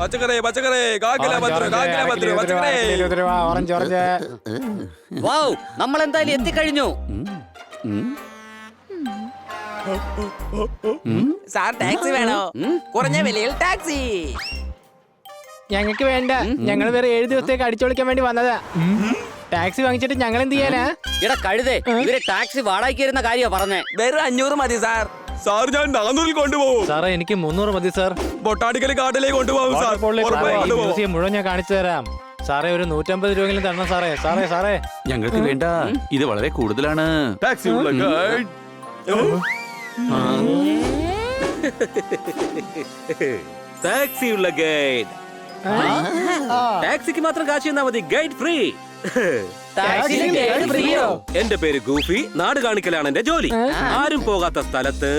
പച്ചക്കറി പച്ചക്കറി കാക്കില 10 രൂപ പച്ചക്കറി 20 രൂപ ഓറഞ്ച് ഓറഞ്ച്. വൗ, നമ്മൾ എന്തായാലും എത്തിക്കഴിഞ്ഞു. സാർ ടാക്സി വേണോ? കുറഞ്ഞ വിലയിൽ ടാക്സി. ഞങ്ങൾക്ക് വേണ്ട, ഞങ്ങൾ വേറെ 7 ദിവസത്തേക്ക് അടിച്ചൊളിക്കാൻ വേണ്ടി വന്നതാ. ടാക്സി വാങ്ങിച്ചിട്ട് ഞങ്ങൾ എന്ത് ചെയ്യാനാ? എടാ കഴുതേ, ഇവര് ടാക്സി വാടകയ്ക്ക് തരുന്ന കാര്യമാ പറഞ്ഞേ. വെറും 500 മതി സാർ. സാർ ഞാൻ 400 കൊണ്ടുപോകും. സാറേ എനിക്ക് 300 മതി സാർ. ബൊട്ടാണിക്കൽ കാട്ടിലേക്ക് കൊണ്ടുപോകും സാർ. മ്യൂസിയം മുഴുവൻ ഞാൻ കാണിച്ചു തരാം. സാറേ ഒരു 150 രൂപയെങ്കിലും തരണം സാറേ. സാറേ സാറേ ഞങ്ങൾക്ക് വേണ്ട, ഇത് വളരെ കൂടുതലാണ്. ടാക്സി ഉള്ള ഗൈഡ്. ടാക്സിയുള്ള ഗൈഡ്. ടാക്സിക്ക് മാത്രം കാശ് തന്നാ മതി, ഗൈഡ് ഫ്രീ. എന്റെ പേര് ഗൂഫി. നാട് കാണിക്കലാണ് എന്റെ ജോലി. ആരും പോകാത്ത സ്ഥലത്ത്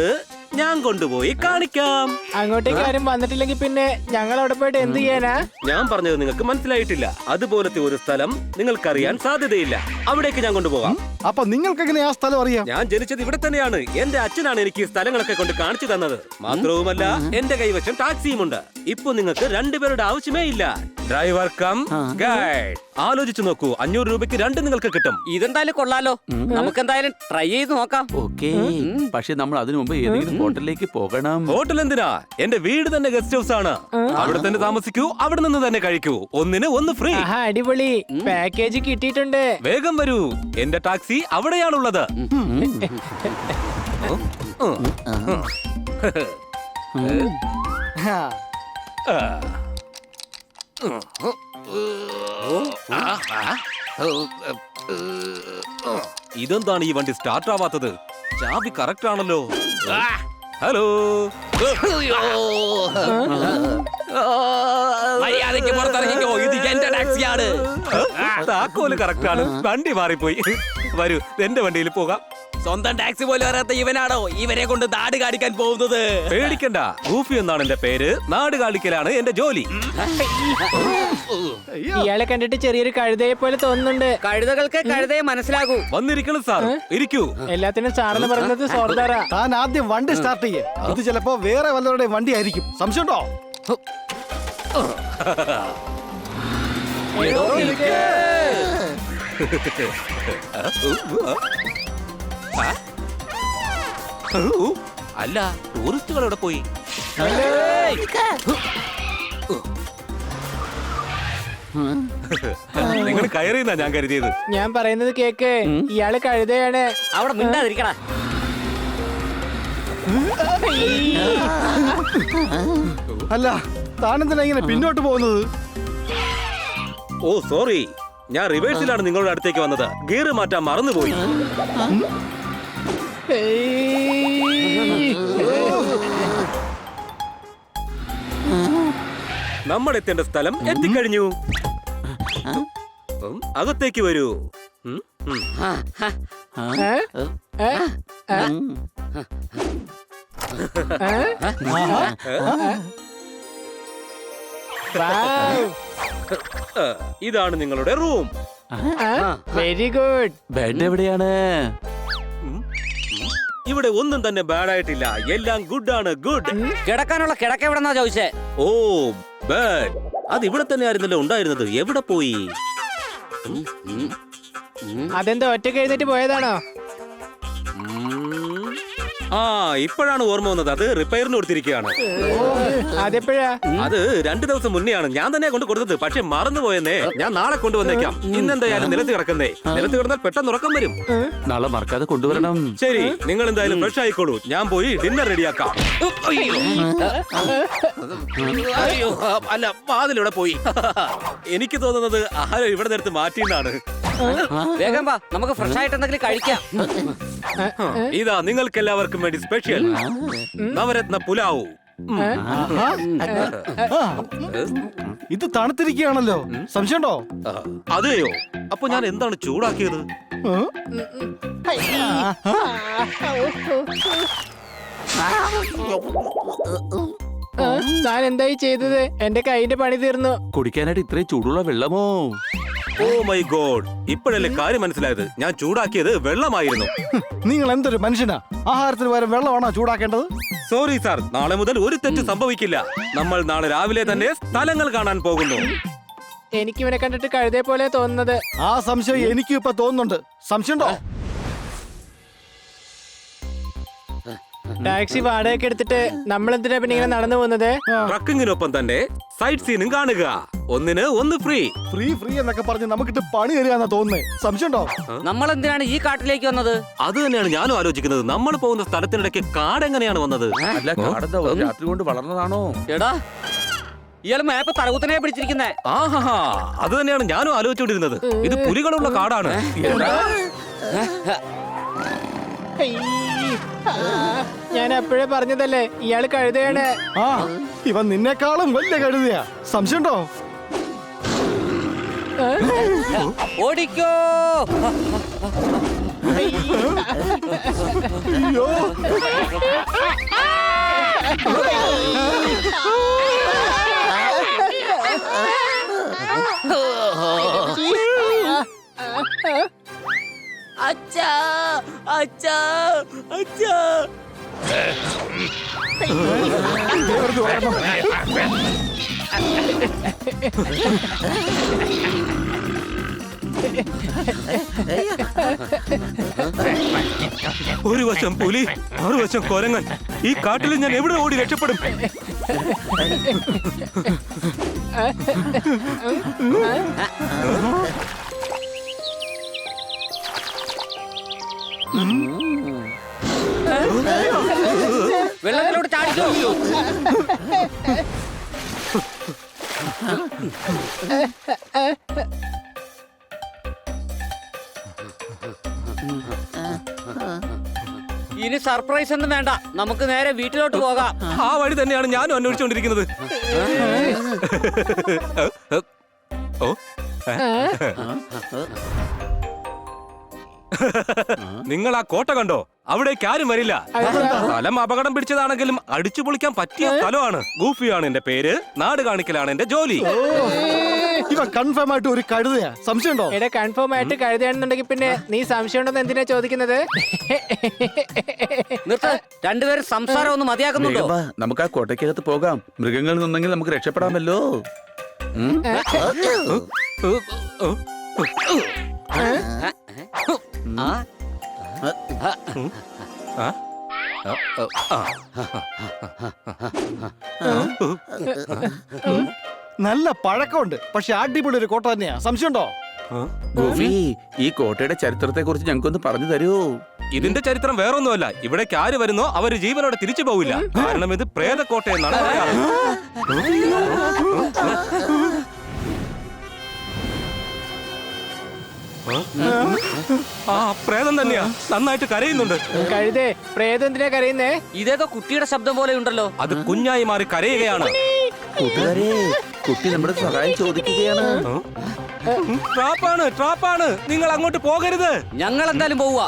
ഞാൻ കൊണ്ടുപോയി കാണിക്കാം. അങ്ങോട്ടേക്ക് ആരും വന്നിട്ടില്ലെങ്കിൽ പിന്നെ ഞങ്ങൾ അവിടെ പോയിട്ട് എന്ത് ചെയ്യാനാ? ഞാൻ പറഞ്ഞത് നിങ്ങൾക്ക് മനസ്സിലായിട്ടില്ല. അതുപോലത്തെ ഒരു സ്ഥലം നിങ്ങൾക്കറിയാൻ സാധ്യതയില്ല. അവിടേക്ക് ഞാൻ കൊണ്ടുപോകാം. അപ്പൊ നിങ്ങൾക്ക് എങ്ങനെ ആ സ്ഥലം അറിയാം? ഞാൻ ജനിച്ചത് ഇവിടെ തന്നെയാണ്. എന്റെ അച്ഛനാണ് എനിക്ക് ഈ സ്ഥലങ്ങളൊക്കെ കൊണ്ട് കാണിച്ചു തന്നത്. മാത്രവുമല്ല എന്റെ കൈവശം ടാക്സിയുമുണ്ട്. ഇപ്പൊ നിങ്ങൾക്ക് 2 പേരുടെ ആവശ്യമേ ഇല്ല. Driver cum guide. ആലോചിച്ചു നോക്കൂ, 500 രൂപയ്ക്ക് 2 നിങ്ങൾക്ക് കിട്ടും. ഇതെന്തായാലും കൊള്ളാലോ. നമുക്ക് എന്തായാലും ട്രൈ ചെയ്ത് നോക്കാം. ഓക്കേ, പക്ഷെ നമ്മൾ അതിനു മുമ്പ് ഏതെങ്കിലും ഹോട്ടലിലേക്ക് പോകണം. ഹോട്ടൽ എന്തിനാ? എന്റെ വീട് തന്നെ ഗസ്റ്റ് ഹൗസ് ആണ്. അവിടെ തന്നെ താമസിക്കൂ, അവിടെ നിന്ന് തന്നെ കഴിക്കൂ. 1 1 ഫ്രീ. അടിപൊളി പാക്കേജ് കിട്ടിയിട്ടുണ്ട്. വേഗം വരൂ, എന്റെ ടാക്സി അവിടെയാണുള്ളത്. ഇതെന്താണ് ഈ വണ്ടി സ്റ്റാർട്ട് ആവാത്തത്? ചാബി കറക്റ്റ് ആണല്ലോ. ഹലോ, മര്യാദയ്ക്ക് പുറത്തിറങ്ങിക്കോ, ഇത് എന്റെ ടാക്സിയാണ്. താക്കോല് കറക്റ്റ് ആണ്, വണ്ടി മാറിപ്പോയി. വരൂ, എന്റെ വണ്ടിയിൽ പോകാം. സ്വന്തം ടാക്സി പോലും അറിയാത്ത ഇവനാണോ ഇവരെ കൊണ്ട് നാട് കാണിക്കാൻ പോകുന്നത്? പേടിക്കണ്ട, ഗൂഫി എന്നാണ് എന്റെ പേര്. നാട് കാണിക്കലാണ് എന്റെ ജോലി. ഇയാളെ കണ്ടിട്ട് ചെറിയൊരു കഴുതയെ പോലെ തോന്നുന്നുണ്ട്. കഴുതകൾക്ക് കഴുതയെ മനസ്സിലാകൂ. വന്നിരിക്കണം സാർ, ഇരിക്കൂ. എല്ലാത്തിനും സാറിന് പറയുന്നത് സോർദാറാ. താൻ ആദ്യം വണ്ടി സ്റ്റാർട്ട് ചെയ്യേ. ഇത് ചിലപ്പോ വേറെ വല്ലവരുടെ വണ്ടി ആയിരിക്കും. സംശയമുണ്ടോ? അല്ല, ടൂറിസ്റ്റുകൾ എവിടെ പോയി? നിങ്ങൾ കയറിയെന്നാ ഞാൻ കരുതിയത്. ഞാൻ പറയുന്നത് കേക്ക്, ഇയാള് കഴുതയാണ്. അവിടെ മിണ്ടാതിരിക്കടാ. അല്ല, താനെന്തിനാ ഇങ്ങനെ പിന്നോട്ട് പോകുന്നത്? ഓ സോറി, ഞാൻ റിവേഴ്സിലാണ് നിങ്ങളുടെ അടുത്തേക്ക് വന്നത്. ഗിയർ മാറ്റാൻ മറന്നുപോയി. നമ്മൾ എത്തേണ്ട സ്ഥലം എത്തിക്കഴിഞ്ഞു. അകത്തേക്ക് വരൂ. ഇതാണ് നിങ്ങളുടെ റൂം. Very good. ബെഡ് എവിടെയാണ്? ഇവിടെ ഒന്നും തന്നെ ബാഡ് ആയിട്ടില്ല, എല്ലാം ഗുഡ് ആണ്. ഗുഡ്. കിടക്കാനുള്ള കിടക്ക എവിടെന്നാ ചോദിച്ചേ? ഓ ബെഡ്, അത് ഇവിടെ തന്നെ ആയിരുന്നല്ലോ ഉണ്ടായിരുന്നത്. എവിടെ പോയി? അതെന്താ ഒറ്റയ്ക്ക് എഴുന്നേറ്റ് പോയതാണോ? ആ, ഇപ്പോഴാണ് ഓർമ്മ വന്നത്. അത് റിപ്പയറിന് കൊടുത്തിരിക്കുകയാണ്. അതെപ്പോഴാ? അത് 2 ദിവസം മുന്നെയാണ് ഞാൻ തന്നെ കൊണ്ട് കൊടുത്തത്. പക്ഷെ മറന്നുപോയെന്നേ. ഞാൻ നാളെ കൊണ്ടുവന്നേക്കാം. ഇന്നെന്തായാലും നിലത്ത് കിടക്കുന്നേ. നിലത്ത് കിടന്നാൽ പെട്ടെന്ന് ഉറക്കം വരും. നാളെ മറക്കാതെ കൊണ്ടുവരണം. ശരി, നിങ്ങൾ എന്തായാലും ഫ്രഷ് ആയിക്കോളൂ. ഞാൻ പോയി ഡിന്നർ റെഡിയാക്കാം. അയ്യോ, അല്ല, വാതിലിവിടെ പോയി. എനിക്ക് തോന്നുന്നത് ആരോ ഇവിടെ നേരത്ത് മാറ്റിയെന്നാണ്. വേഗം വാ, നമുക്ക് ഫ്രഷ് ആയിട്ട് എന്തെങ്കിലും കഴിക്കാം. ഇതാ നിങ്ങൾക്ക് എല്ലാവർക്കും വേണ്ടി സ്പെഷ്യൽ നവരത്ന പുലാവു. ഇത് തണുത്തിരിക്കുകയാണല്ലോ. സംശയമുണ്ടോ? അതെയോ? അപ്പൊ ഞാൻ എന്താണ് ചൂടാക്കിയത്? താൻ എന്തായി ചെയ്തത്? എന്റെ കൈന്റെ പണി തീർന്നു. കുടിക്കാനായിട്ട് ഇത്രയും ചൂടുള്ള വെള്ളമോ? ഓ മൈ ഗോഡ്, ഇപ്പോഴല്ലേ കാര്യം മനസ്സിലായത്. ഞാൻ ചൂടാക്കിയത് വെള്ളമായിരുന്നു. നിങ്ങൾ എന്തൊരു മനുഷ്യനാ! ആഹാരത്തിന് പകരം വെള്ളമാണോ ചൂടാക്കേണ്ടത്? സോറി സാർ, നാളെ മുതൽ ഒരു തെറ്റ് സംഭവിക്കില്ല. നമ്മൾ നാളെ രാവിലെ തന്നെ സ്ഥലങ്ങൾ കാണാൻ പോകുന്നു. എനിക്ക് ഇവനെ കണ്ടിട്ട് കഴുതയെ പോലെ തോന്നുന്നത്. ആ സംശയം എനിക്കും ഇപ്പൊ തോന്നുന്നുണ്ട്. സംശയമുണ്ടോ? ടാക്സി വാടകയ്ക്ക് എടുത്തിട്ട് നമ്മൾ എന്തിനാ പിന്നെ ഇങ്ങനെ നടന്നു പോകുന്നത്? ട്രക്കിങ്ങിനൊപ്പം തന്നെ സൈറ്റ് സീനും കാണുക. ഒന്നിന് ഒന്ന് ഫ്രീ. ഫ്രീ ഫ്രീ എന്നൊക്കെ പറഞ്ഞ് നമുക്കിട്ട് പണി തരികയെന്നാ തോന്നുന്നേ. സംശയമുണ്ടോ? നമ്മൾ എന്തിനാണ് ഈ കാട്ടിലേക്ക് വന്നത്? അത് തന്നെയാണ് ഞാനും ആലോചിക്കുന്നത്. നമ്മൾ പോകുന്ന സ്ഥലത്തിനിടയ്ക്ക് കാട് എങ്ങനെയാണ് വന്നത്? അല്ല കാടെന്താ രാത്രി കൊണ്ട് വളർന്നതാണോ? എടാ, ഇയാൾ മേപ്പ് തലകുത്തനെ പിടിച്ചിരിക്കുന്നേ. ആഹാ, അത് തന്നെയാണ് ഞാനും ആലോചിച്ചുകൊണ്ടിരുന്നത്. ഇത് പുലികളുള്ള കാടാണ്. ഞാൻ എപ്പോഴേ പറഞ്ഞതല്ലേ ഇയാള് കഴുതയാണ്. ആ, ഇവൻ നിന്നെക്കാളും വലിയ കഴുതയാ. സംശയമുണ്ടോ? ഓടിക്കോ. അയ്യോ, അച്ഛാ അച്ഛാ അച്ഛാ. ഒരു വശം പുലി, മറുവശം കൊരങ്ങൻ. ഈ കാട്ടിൽ ഞാൻ എവിടെ ഓടി രക്ഷപ്പെടും? വെള്ളത്തിലോട്ട് ചാടിക്കോ. ഇനി സർപ്രൈസ് ഒന്നും വേണ്ട, നമുക്ക് നേരെ വീട്ടിലോട്ട് പോകാം. ആ വഴി തന്നെയാണ് ഞാനും അന്വേഷിച്ചുകൊണ്ടിരിക്കുന്നത്. ഓ, നിങ്ങൾ ആ കോട്ട കണ്ടോ? അവിടേക്ക് ആരും വരില്ല. സ്ഥലം അപകടം പിടിച്ചതാണെങ്കിലും അടിച്ചു പൊളിക്കാൻ പറ്റിയ സ്ഥലമാണ്. ഗൂഫിയാണ് എന്റെ പേര്, നാട് കാണിക്കലാണ് എന്റെ ജോലി. ഇവൻ കൺഫേം ആയിട്ട് ഒരു കഴുതയാ. സംശയമുണ്ടോ? എടാ, കൺഫേം ആയിട്ട് കഴുതയാണെന്നുണ്ടെങ്കിൽ പിന്നെ നീ സംശയം ഉണ്ടെന്ന് എന്തിനാ ചോദിക്കുന്നത്? നിർത്ത്, രണ്ടുപേരും സംസാരം ഒന്ന് മതിയാക്കുന്നുണ്ടോ? വേഗം വാ, നമുക്ക് ആ കോട്ടയ്ക്കകത്ത് പോകാം. മൃഗങ്ങളിൽ നിന്നെങ്കിൽ നമുക്ക് രക്ഷപ്പെടാമല്ലോ. നല്ല പഴക്കമുണ്ട്, പക്ഷെ അടിപൊളി ഒരു കോട്ട തന്നെയാ. സംശയമുണ്ടോ? ഗോപി, ഈ കോട്ടയുടെ ചരിത്രത്തെ കുറിച്ച് ഞങ്ങൾക്കൊന്ന് പറഞ്ഞു തരൂ. ഇതിന്റെ ചരിത്രം വേറൊന്നുമല്ല. ഇവിടേക്ക് ആര് വരുന്നോ അവര് ജീവനോടെ തിരിച്ചു പോവില്ല. കാരണം ഇത് പ്രേതക്കോട്ട എന്നാണ് പറയാറ്. ആ പ്രേതം തന്നെയാ, നന്നായിട്ട് കരയുന്നുണ്ട്. കഴുതേ, പ്രേതം എന്തിനാ കരയുന്നേ? ഇതേതോ കുട്ടിയുടെ ശബ്ദം പോലെ ഉണ്ടല്ലോ. അത് കുഞ്ഞായി മാറി കരയുകയാണ്. കൂട്ടുകാരെ, കുട്ടി നമ്മുടെ സഹായം ചോദിക്കുകയാണ്. ട്രാപ്പാണ്, ട്രാപ്പാണ്. നിങ്ങൾ അങ്ങോട്ട് പോകരുത്. ഞങ്ങൾ എന്തായാലും പോവുക.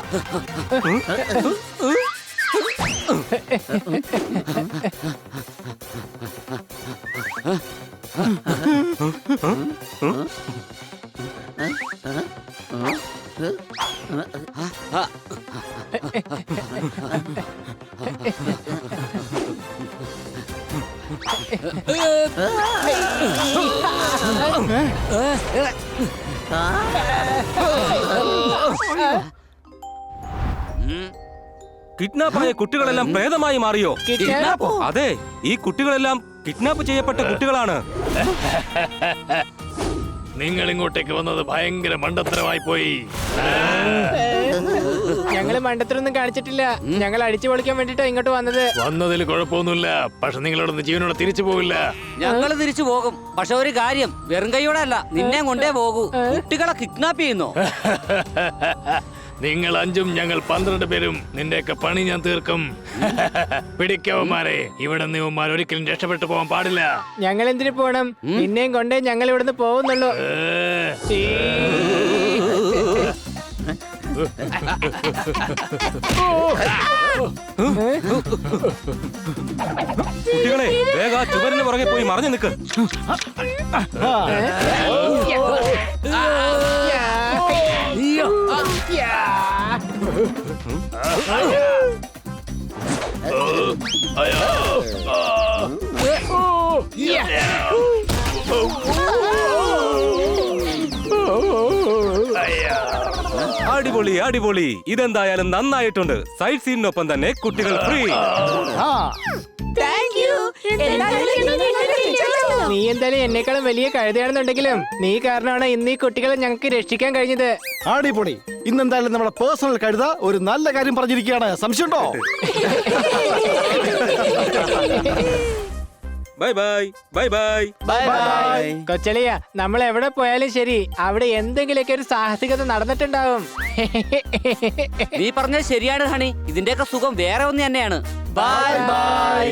കിഡ്നാപ്പായ കുട്ടികളെല്ലാം പ്രേതമായി മാറിയോ? കിഡ്നാപ്പോ? അതെ, ഈ കുട്ടികളെല്ലാം കിഡ്നാപ്പ് ചെയ്യപ്പെട്ട കുട്ടികളാണ്. നിങ്ങൾ ഇങ്ങോട്ടേക്ക് വന്നത് ഭയങ്കര മണ്ടത്തരമായി പോയി. ഞങ്ങള് മണ്ടത്തിലൊന്നും കാണിച്ചിട്ടില്ല. ഞങ്ങൾ അടിച്ചു പൊളിക്കാൻ വേണ്ടിട്ടാ ഇങ്ങോട്ട് വന്നത്. വന്നതിൽ കുഴപ്പമൊന്നുമില്ല, പക്ഷെ നിങ്ങളോടൊന്ന് ജീവനോടെ തിരിച്ചു പോവില്ല. ഞങ്ങൾ തിരിച്ചു പോകും. പക്ഷെ ഒരു കാര്യം, വെറും കൈയോടെ അല്ല, നിന്നെ കൊണ്ടേ പോകൂ. കുട്ടികളെ കിഡ്നാപ്പ് ചെയ്യുന്നു. നിങ്ങൾ 5ഉം ഞങ്ങൾ 12 പേരും നിന്റെയൊക്കെ പണി ഞാൻ തീർക്കും. പിടിക്കവന്മാരെ, ഇവിടെ നിവന്മാർ ഒരിക്കലും രക്ഷപ്പെട്ടു പോകാൻ പാടില്ല. ഞങ്ങൾ എന്തിനു പോണം? നിന്നെയും കൊണ്ടേ ഞങ്ങൾ ഇവിടുന്ന് പോകുന്നുള്ളൂ. കുട്ടികളെ, വേഗം ചുവരിന് പുറകെ പോയി മറഞ്ഞു നിൽക്ക്. അടിപൊളി അടിപൊളി. ഇതെന്തായാലും നന്നായിട്ടുണ്ട്. സൈറ്റ് സീനിനൊപ്പം തന്നെ കുട്ടികൾ ഫ്രീ. ആ നീ എന്തായാലും എന്നെക്കാളും വലിയ കഴുതയാണെന്നുണ്ടെങ്കിലും നീ കാരണമാണ് ഇന്ന് ഈ കുട്ടികളെ ഞങ്ങൾക്ക് രക്ഷിക്കാൻ കഴിഞ്ഞത്. അടിപൊളി. ഇന്നെന്തായാലും നമ്മുടെ പേഴ്സണൽ കഴുത ഒരു നല്ല കാര്യം പറഞ്ഞിരിക്കുകയാണ്. സംശയമുണ്ടോ? Bye bye bye bye. കൊച്ചളിയ, നമ്മൾ എവിടെ പോയാലും ശരി അവിടെ എന്തെങ്കിലുമൊക്കെ ഒരു സാഹസികത നടന്നിട്ടുണ്ടാവും. നീ പറഞ്ഞത് ശരിയാണ് ഹണി. ഇതിന്റെയൊക്കെ സുഖം വേറെ ഒന്ന് തന്നെയാണ്. Bye bye.